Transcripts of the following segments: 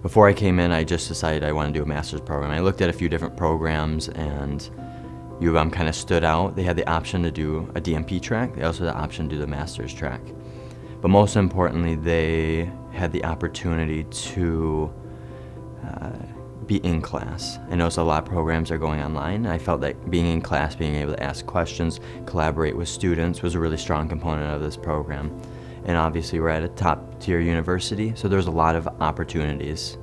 Before I came in, I just decided I want to do a master's program. I looked at a few different programs, and U of M kind of stood out. They had the option to do a DNP track. They also had the option to do the master's track. But most importantly, they had the opportunity to be in class. I noticed a lot of programs are going online. I felt that being in class, being able to ask questions, collaborate with students was a really strong component of this program. And obviously we're at a top tier university, so there's a lot of opportunities.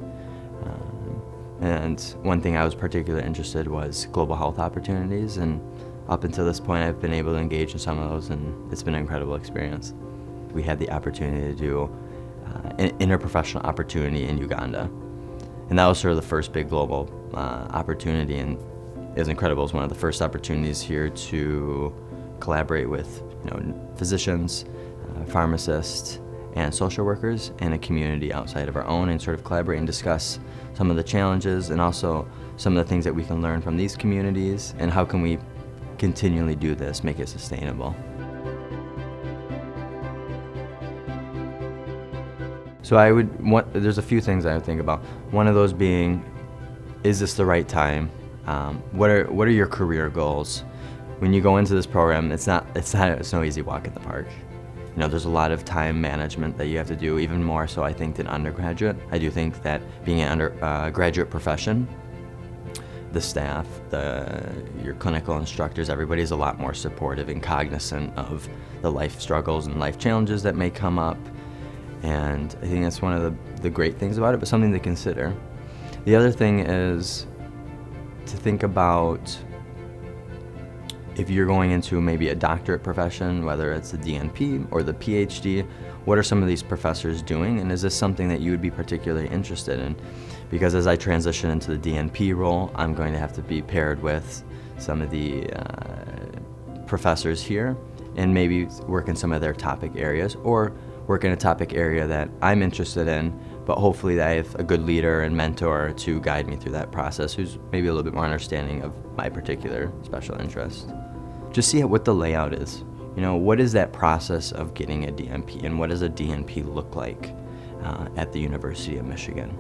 And one thing I was particularly interested was global health opportunities, and up until this point I've been able to engage in some of those, and it's been an incredible experience. We had the opportunity to do an interprofessional opportunity in Uganda. And that was sort of the first big global opportunity, and it was incredible. It was one of the first opportunities here to collaborate with physicians, pharmacists, and social workers in a community outside of our own, and sort of collaborate and discuss some of the challenges and also some of the things that we can learn from these communities, and how can we continually do this, make it sustainable. So there's a few things I would think about. One of those being, is this the right time? What are your career goals? When you go into this program, it's no easy walk in the park. There's a lot of time management that you have to do, even more so I think than undergraduate. I do think that being an undergraduate profession, the staff, your clinical instructors, everybody's a lot more supportive and cognizant of the life struggles and life challenges that may come up. And I think that's one of the great things about it, but something to consider. The other thing is to think about if you're going into maybe a doctorate profession, whether it's the DNP or the PhD, what are some of these professors doing, and is this something that you would be particularly interested in? Because as I transition into the DNP role, I'm going to have to be paired with some of the professors here and maybe work in some of their topic areas, or work in a topic area that I'm interested in, but hopefully that I have a good leader and mentor to guide me through that process, who's maybe a little bit more understanding of my particular special interest. Just see what the layout is. What is that process of getting a DNP, and what does a DNP look like at the University of Michigan?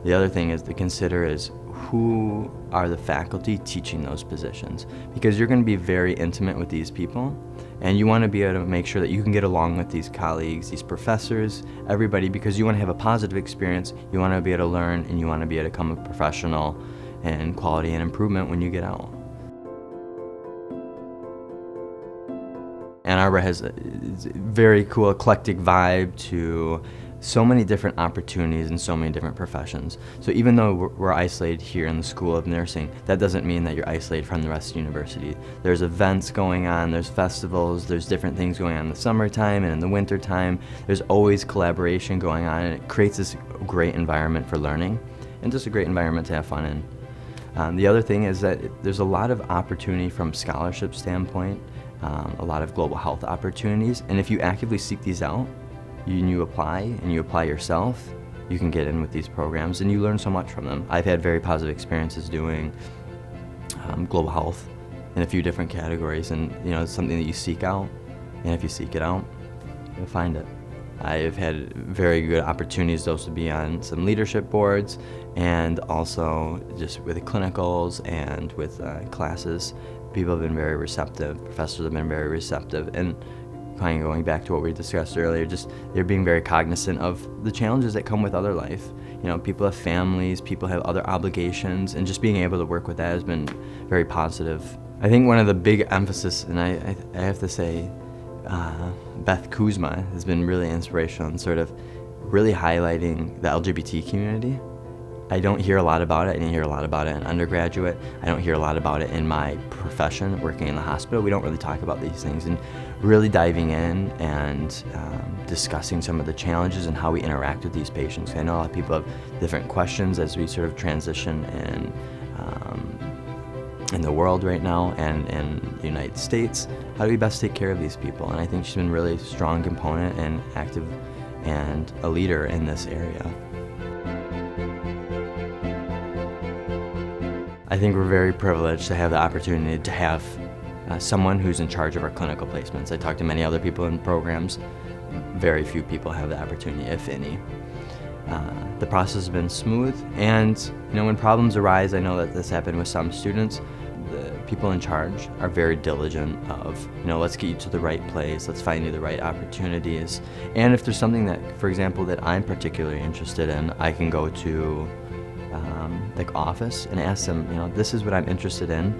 The other thing is to consider is who are the faculty teaching those positions, because you're going to be very intimate with these people, and you want to be able to make sure that you can get along with these colleagues, these professors, everybody, because you want to have a positive experience, you want to be able to learn, and you want to be able to become a professional in quality and improvement when you get out. Ann Arbor has a very cool eclectic vibe to so many different opportunities in so many different professions. So even though we're isolated here in the School of Nursing, that doesn't mean that you're isolated from the rest of the university. There's events going on, there's festivals, there's different things going on in the summertime and in the wintertime. There's always collaboration going on, and it creates this great environment for learning and just a great environment to have fun in. The other thing is that there's a lot of opportunity from scholarship standpoint, a lot of global health opportunities, and if you actively seek these out, you apply yourself, you can get in with these programs, and you learn so much from them. I've had very positive experiences doing global health in a few different categories, and it's something that you seek out, and if you seek it out, you'll find it. I've had very good opportunities those to be on some leadership boards, and also just with the clinicals and with classes. People have been very receptive, professors have been very receptive, and kind of going back to what we discussed earlier, just they're being very cognizant of the challenges that come with other life. People have families, people have other obligations, and just being able to work with that has been very positive. I think one of the big emphasis, and I have to say, Beth Kuzma has been really inspirational in sort of really highlighting the LGBT community. I don't hear a lot about it. I didn't hear a lot about it in undergraduate. I don't hear a lot about it in my profession, working in the hospital. We don't really talk about these things, and really diving in and discussing some of the challenges and how we interact with these patients. I know a lot of people have different questions as we sort of transition in the world right now and in the United States. How do we best take care of these people? And I think she's been really strong component and active and a leader in this area. I think we're very privileged to have the opportunity to have someone who's in charge of our clinical placements. I talked to many other people in programs. Very few people have the opportunity, if any. The process has been smooth, and when problems arise, I know that this happened with some students, the people in charge are very diligent of, let's get you to the right place, let's find you the right opportunities. And if there's something that, for example, that I'm particularly interested in, I can go to office and ask them, this is what I'm interested in,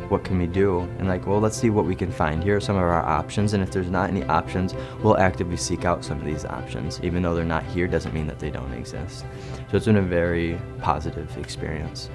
what can we do? And let's see what we can find. Here are some of our options, and if there's not any options, we'll actively seek out some of these options. Even though they're not here doesn't mean that they don't exist. So it's been a very positive experience.